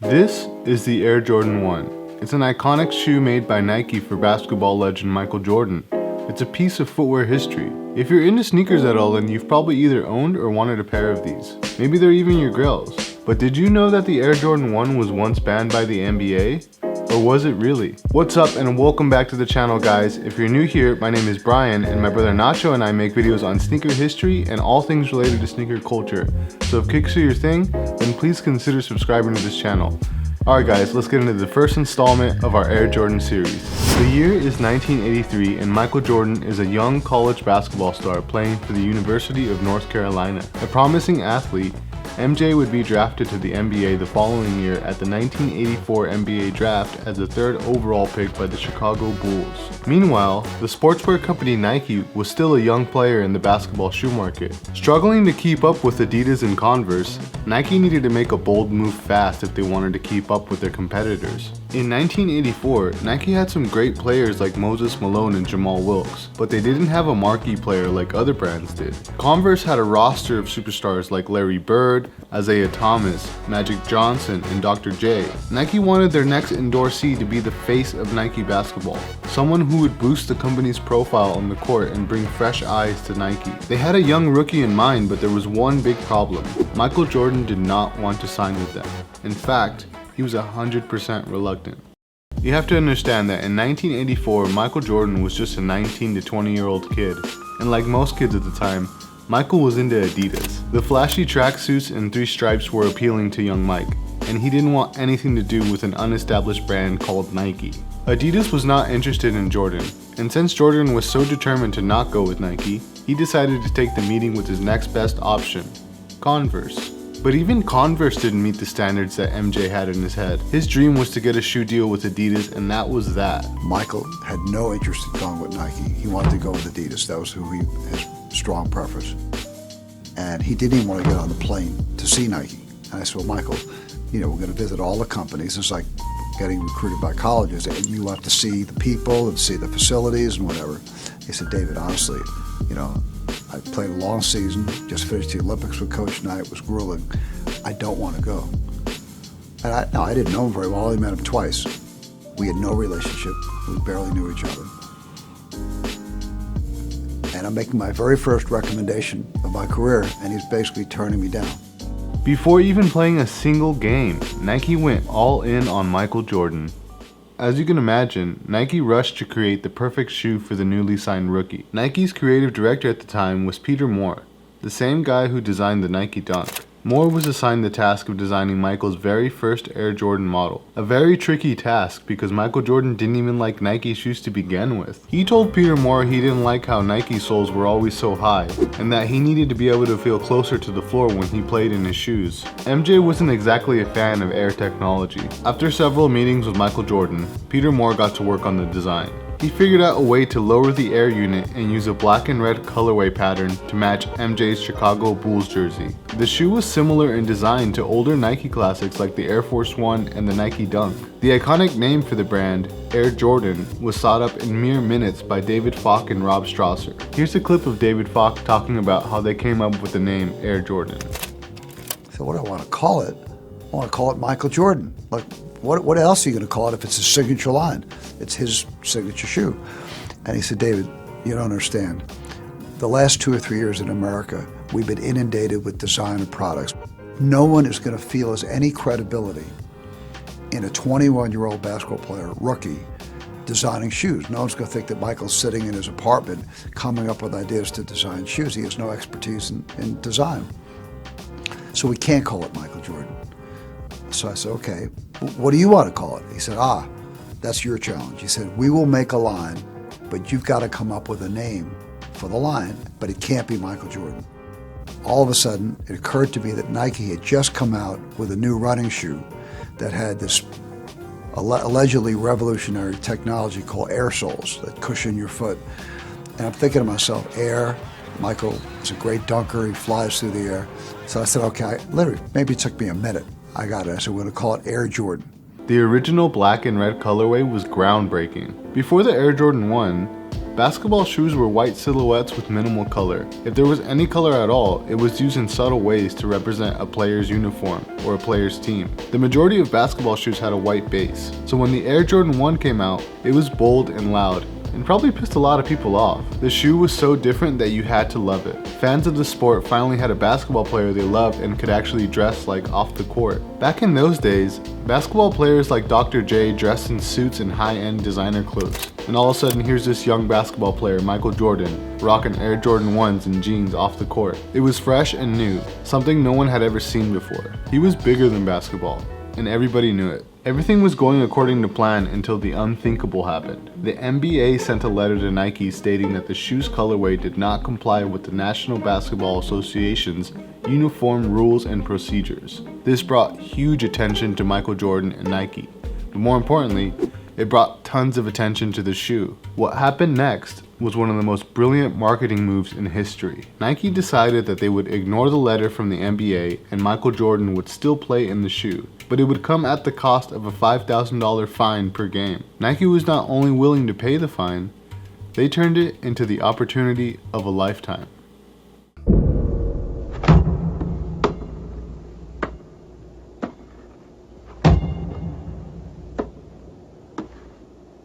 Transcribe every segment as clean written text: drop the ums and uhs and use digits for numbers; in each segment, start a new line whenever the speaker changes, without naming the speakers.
This is the Air Jordan 1. It's an iconic shoe made by Nike for basketball legend Michael Jordan. It's a piece of footwear history. If you're into sneakers at all, then you've probably either owned or wanted a pair of these. Maybe they're even your grails. But did you know that the Air Jordan 1 was once banned by the NBA? Or was it really? What's up and welcome back to the channel, guys. If you're new here, my name is Brian and my brother Nacho and I make videos on sneaker history and all things related to sneaker culture. So if kicks are your thing, then please consider subscribing to this channel. Alright guys, let's get into the first installment of our Air Jordan series. The year is 1983 and Michael Jordan is a young college basketball star playing for the University of North Carolina. A promising athlete, MJ would be drafted to the NBA the following year at the 1984 NBA draft as the third overall pick by the Chicago Bulls. Meanwhile, the sportswear company Nike was still a young player in the basketball shoe market. Struggling to keep up with Adidas and Converse, Nike needed to make a bold move fast if they wanted to keep up with their competitors. In 1984, Nike had some great players like Moses Malone and Jamal Wilkes, but they didn't have a marquee player like other brands did. Converse had a roster of superstars like Larry Bird, Isaiah Thomas, Magic Johnson, and Dr. J. Nike wanted their next endorsee to be the face of Nike basketball, someone who would boost the company's profile on the court and bring fresh eyes to Nike. They had a young rookie in mind, but there was one big problem. Michael Jordan did not want to sign with them. In fact, he was 100% reluctant. You have to understand that in 1984, Michael Jordan was just a 19 to 20-year-old kid, and like most kids at the time, Michael was into Adidas. The flashy tracksuits and three stripes were appealing to young Mike, and he didn't want anything to do with an unestablished brand called Nike. Adidas was not interested in Jordan, and since Jordan was so determined to not go with Nike, he decided to take the meeting with his next best option, Converse. But even Converse didn't meet the standards that MJ had in his head. His dream was to get a shoe deal with Adidas, and that was that.
Michael had no interest in going with Nike. He wanted to go with Adidas. That was his strong preference. And he didn't even want to get on the plane to see Nike. And I said, well, Michael, we're going to visit all the companies. It's like getting recruited by colleges, and you have to see the people and see the facilities and whatever. He said, David, honestly, I played a long season, just finished the Olympics with Coach Knight, it was grueling. I don't want to go. And I didn't know him very well, I only met him twice. We had no relationship, we barely knew each other. And I'm making my very first recommendation of my career, and he's basically turning me down.
Before even playing a single game, Nike went all in on Michael Jordan. As you can imagine, Nike rushed to create the perfect shoe for the newly signed rookie. Nike's creative director at the time was Peter Moore, the same guy who designed the Nike Dunk. Moore was assigned the task of designing Michael's very first Air Jordan model. A very tricky task because Michael Jordan didn't even like Nike shoes to begin with. He told Peter Moore he didn't like how Nike soles were always so high, and that he needed to be able to feel closer to the floor when he played in his shoes. MJ wasn't exactly a fan of Air technology. After several meetings with Michael Jordan, Peter Moore got to work on the design. He figured out a way to lower the Air unit and use a black and red colorway pattern to match MJ's Chicago Bulls jersey. The shoe was similar in design to older Nike classics like the Air Force One and the Nike Dunk. The iconic name for the brand, Air Jordan, was thought up in mere minutes by David Falk and Rob Strasser. Here's a clip of David Falk talking about how they came up with the name Air Jordan.
So what do I want to call it? I want to call it Michael Jordan. Like, what else are you going to call it if it's his signature line? It's his signature shoe. And he said, David, you don't understand. The last 2 or 3 years in America, we've been inundated with designer products. No one is going to feel as any credibility in a 21-year-old basketball player, rookie, designing shoes. No one's going to think that Michael's sitting in his apartment coming up with ideas to design shoes. He has no expertise in design. So we can't call it Michael Jordan. So I said, okay, what do you want to call it? He said, that's your challenge. He said, we will make a line, but you've got to come up with a name for the line, but it can't be Michael Jordan. All of a sudden, it occurred to me that Nike had just come out with a new running shoe that had this allegedly revolutionary technology called air soles that cushion your foot. And I'm thinking to myself, Air, Michael is a great dunker, he flies through the air. So I said, okay, maybe it took me a minute. I got it. I said, we're going to call it Air Jordan.
The original black and red colorway was groundbreaking. Before the Air Jordan 1, Basketball shoes were white silhouettes with minimal color. If there was any color at all, it was used in subtle ways to represent a player's uniform or a player's team. The majority of basketball shoes had a white base, so when the Air Jordan 1 came out, it was bold and loud, and probably pissed a lot of people off. The shoe was so different that you had to love it. Fans of the sport finally had a basketball player they loved and could actually dress like off the court. Back in those days, basketball players like Dr. J dressed in suits and high-end designer clothes. And all of a sudden, here's this young basketball player, Michael Jordan, rocking Air Jordan 1s and jeans off the court. It was fresh and new, something no one had ever seen before. He was bigger than basketball, and everybody knew it. Everything was going according to plan until the unthinkable happened. The NBA sent a letter to Nike stating that the shoe's colorway did not comply with the National Basketball Association's uniform rules and procedures. This brought huge attention to Michael Jordan and Nike, but more importantly, it brought tons of attention to the shoe. What happened next was one of the most brilliant marketing moves in history. Nike decided that they would ignore the letter from the NBA and Michael Jordan would still play in the shoe, but it would come at the cost of a $5,000 fine per game. Nike was not only willing to pay the fine, they turned it into the opportunity of a lifetime.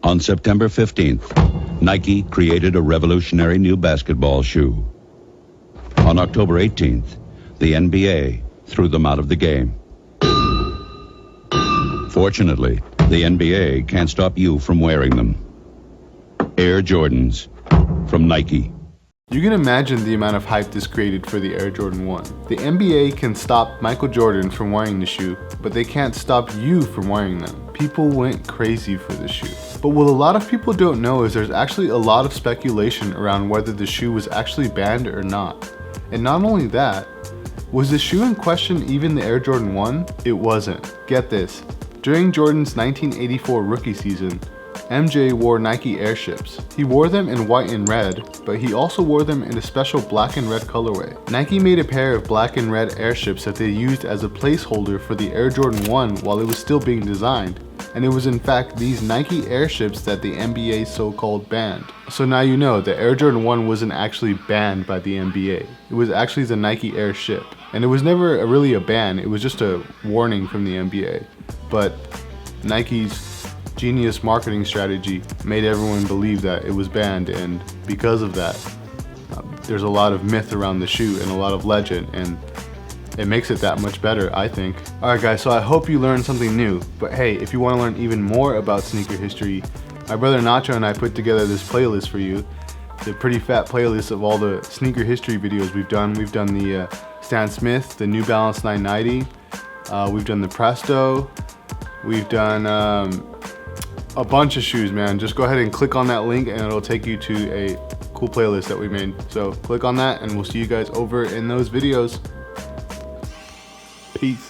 On September 15th, Nike created a revolutionary new basketball shoe. On October 18th, the NBA threw them out of the game. Fortunately, the NBA can't stop you from wearing them. Air Jordans from Nike.
You can imagine the amount of hype this created for the Air Jordan 1. The NBA can stop Michael Jordan from wearing the shoe, but they can't stop you from wearing them. People went crazy for the shoe. But what a lot of people don't know is there's actually a lot of speculation around whether the shoe was actually banned or not. And not only that, was the shoe in question even the Air Jordan 1? It wasn't. Get this. During Jordan's 1984 rookie season, MJ wore Nike Airships. He wore them in white and red, but he also wore them in a special black and red colorway. Nike made a pair of black and red Airships that they used as a placeholder for the Air Jordan 1 while it was still being designed, and it was in fact these Nike Airships that the NBA so-called banned. So now you know, the Air Jordan 1 wasn't actually banned by the NBA. It was actually the Nike Airship, and it was never really a ban, it was just a warning from the NBA. But Nike's genius marketing strategy made everyone believe that it was banned, and because of that, there's a lot of myth around the shoe and a lot of legend, and it makes it that much better, I think. Alright guys, so I hope you learned something new, but hey, if you want to learn even more about sneaker history, my brother Nacho and I put together this playlist for you. It's a pretty fat playlist of all the sneaker history videos we've done. We've done the Stan Smith, the New Balance 990, we've done the Presto, we've done a bunch of shoes, man. Just go ahead and click on that link and it'll take you to a cool playlist that we made. So click on that and we'll see you guys over in those videos. Peace.